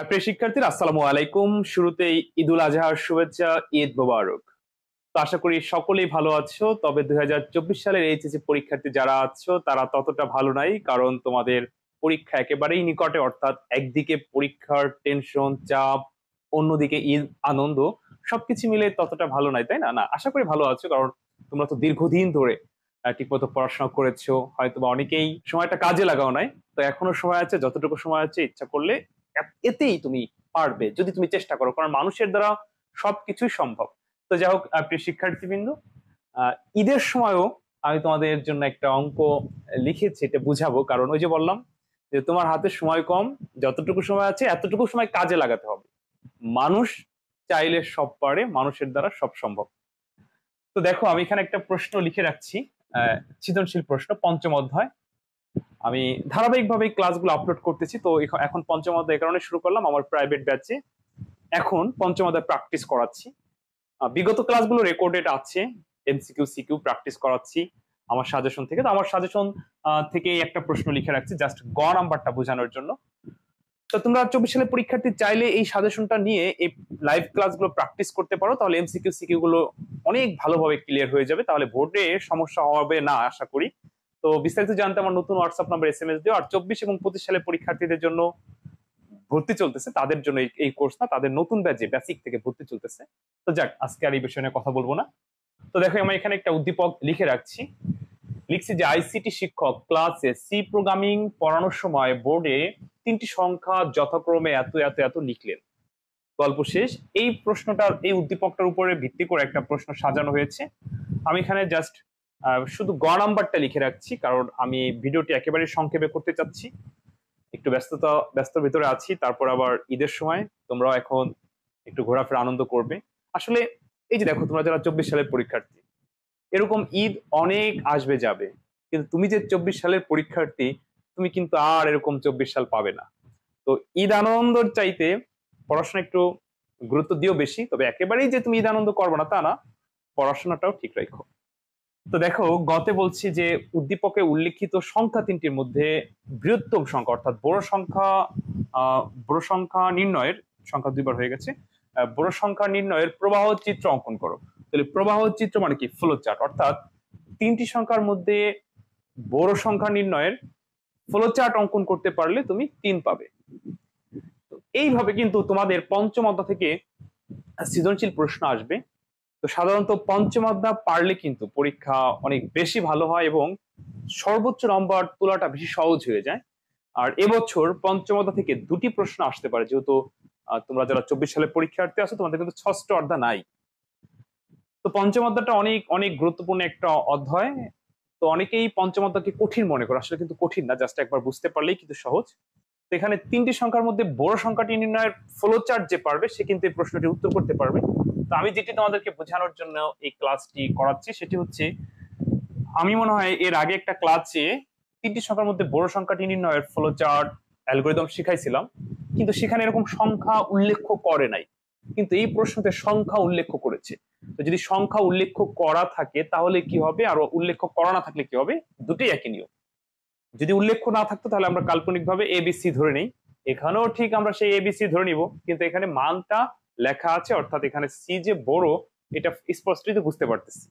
প্রিয় শিক্ষার্থীরা, আসসালামু আলাইকুম। শুরুতেই ঈদুল আজহার শুভেচ্ছা, ঈদ মোবারক। তো আশা করি সকলেই ভালো আছো। তবে 2024 সালের এইচএসসি পরীক্ষার্থী যারা আছো তারা ততটা ভালো নাই, কারণ তোমাদের পরীক্ষা একেবারেই নিকটে। অর্থাৎ একদিকে পরীক্ষার টেনশন, চাপ, অন্যদিকে ঈদ আনন্দ, সবকিছু মিলে ততটা ভালো নাই, তাই না? না, আশা করি ভালো আছো, কারণ তোমরা তো দীর্ঘদিন ধরে ঠিকমতো পড়াশোনা করেছো। হয়তো বা অনেকেই সময়টা কাজে লাগাও নাই। তো এখনো সময় আছে, যতটুকু সময় আছে ইচ্ছা করলে এতেই তুমি পারবে, যদি তুমি চেষ্টা করো, কারণ মানুষের দ্বারা সবকিছুই সম্ভব। তো যাই হোক, প্রিয় শিক্ষার্থীবৃন্দ, ঈদের সময়ও আমি তোমাদের জন্য একটা অঙ্ক লিখেছি, এটা বুঝাবো। কারণ ওই যে বললাম যে তোমার হাতে সময় কম, যতটুকু সময় আছে এতটুকু সময় কাজে লাগাতে হবে। মানুষ চাইলে সব পারে, মানুষের দ্বারা সব সম্ভব। তো দেখো, আমি এখানে একটা প্রশ্ন লিখে রাখছি, সৃজনশীল প্রশ্ন, পঞ্চম অধ্যায়। আমি ধারাবাহিকভাবে ক্লাসগুলো আপলোড করতেছি। তো এখন পঞ্চম অধ্যায় এই কারণে শুরু করলাম, আমার প্রাইভেট ব্যাচে এখন পঞ্চম অধ্যায় প্র্যাকটিস করাচ্ছি। বিগত ক্লাসগুলো রেকর্ডেড আছে, এমসিকিউ সিকিউ প্র্যাকটিস করাচ্ছি আমার সাজেশন থেকে। তো আমার সাজেশন থেকে একটা প্রশ্ন লিখে রাখছি, জাস্ট গ নাম্বারটা বোঝানোর জন্য। তো তোমরা 24 সালের পরীক্ষার্থী চাইলে এই সাজেশনটা নিয়ে এই লাইভ ক্লাসগুলো প্র্যাকটিস করতে পারো, তাহলে এমসিকিউ সিকিউ গুলো অনেক ভালোভাবে ক্লিয়ার হয়ে যাবে, তাহলে বোর্ডে সমস্যা হবে না আশা করি। তো বিস্তারিত জানতে আমার নতুন হোয়াটসঅ্যাপ নাম্বার এসএমএস দিও। আর 24 এবং 25 সালের পরীক্ষার্থীদের জন্য ভর্তি চলতেছে, তাদের জন্য এই কোর্স না, তাদের নতুন ব্যাচে বেসিক থেকে ভর্তি চলতেছে। তো যাক, আজকে আর এই বিষয় নিয়ে কথা বলবো না। তো দেখো, আমি এখানে একটা উদ্দীপক লিখে রাখছি। লিখছি যে আইসিটি শিক্ষক ক্লাসে সি প্রোগ্রামিং পড়ানোর সময় বোর্ডে তিনটি সংখ্যা যথাক্রমে এত এত এত লিখলেন। গল্প শেষ। এই প্রশ্নটার, এই উদ্দীপকটার উপরে ভিত্তি করে একটা প্রশ্ন সাজানো হয়েছে। আমি এখানে জাস্ট শুধু গ নাম্বারটা লিখে রাখছি, কারণ আমি ভিডিওটি একেবারে সংক্ষেপে করতে চাচ্ছি। একটু ব্যস্তর ভিতরে আছি, তারপর আবার ঈদের সময় তোমরাও এখন একটু ঘোরাফেরা আনন্দ করবে। আসলে এই যে দেখো, তোমরা যারা 24 সালের পরীক্ষার্থী, এরকম ঈদ অনেক আসবে যাবে, কিন্তু তুমি যে 24 সালের পরীক্ষার্থী, তুমি কিন্তু আর এরকম 24 সাল পাবে না। তো ঈদ আনন্দর চাইতে পড়াশোনা একটু গুরুত্ব দিও বেশি। তবে একেবারেই যে তুমি ঈদ আনন্দ করবে না তা না, পড়াশোনাটাও ঠিক রাখো। তো দেখো, গতে বলছি যে উদ্দীপকে উল্লেখিত সংখ্যা তিনটির মধ্যে বৃহত্তম সংখ্যা অর্থাৎ বড় সংখ্যা নির্ণয়ের, সংখ্যা দুইবার হয়ে গেছে, বড় সংখ্যা নির্ণয়ের প্রবাহ চিত্র অঙ্কন করো। তাহলে প্রবাহ চিত্র মানে কি? Flow chart. অর্থাৎ তিনটি সংখ্যার মধ্যে বড় সংখ্যা নির্ণয়ের ফ্লো চার্ট অঙ্কন করতে পারলে তুমি 3 পাবে। তো এইভাবে কিন্তু তোমাদের পঞ্চম অধ্যায় থেকে সৃজনশীল প্রশ্ন আসবে। তো সাধারণত পঞ্চম অধ্যায় পারলে কিন্তু পরীক্ষা অনেক বেশি ভালো হয় এবং সর্বোচ্চ নম্বর তোলাটা বেশি সহজ হয়ে যায়। আর এবছর পঞ্চম অধ্যায় থেকে দুটি প্রশ্ন আসতে পারে, যেহেতু তোমরা যারা 24 সালে পরীক্ষার্থী আছো, তোমাদের কিন্তু ষষ্ঠ অধ্যায় নাই। তো পঞ্চম অধ্যায়টা অনেক অনেক গুরুত্বপূর্ণ একটা অধ্যায়। তো অনেকেই পঞ্চম অধ্যায়কে কঠিন মনে করে, আসলে কিন্তু কঠিন না, জাস্ট একবার বুঝতে পারলেই কিন্তু সহজ। তো এখানে তিনটি সংখ্যার মধ্যে বড় সংখ্যাটি নির্ণয়ের ফ্লো চার্ট যে পারবে, সে কিন্তু এই প্রশ্নটির উত্তর করতে পারবে। তো আমি যেটি তোমাদেরকে বোঝানোর জন্য এই ক্লাসটি করাচ্ছি সেটি হচ্ছে, আমি মনে হয় এর আগে একটা ক্লাসে তিনটি সংখ্যার মধ্যে বড় সংখ্যাটি নির্ণয়ের ফ্লো চার্ট অ্যালগরিদম শিখাইছিলাম, কিন্তু সেখানে এরকম সংখ্যা উল্লেখ করে নাই। কিন্তু এই প্রশ্নতে সংখ্যা উল্লেখ করেছে। তো যদি সংখ্যা উল্লেখ করা থাকে তাহলে কি হবে, আর উল্লেখ করা না থাকলে কি হবে? দুটোই একই নিয়ম। যদি উল্লেখ না থাকতো তাহলে আমরা কাল্পনিকভাবে এবিসি ধরে নেই, এখানেও ঠিক আমরা সেই এবিসি ধরে নিব, কিন্তু এখানে মানটা লেখা আছে, অর্থাৎ এখানে সি যে বড়, এটা স্পষ্টই তো বুঝতে পারতেছি।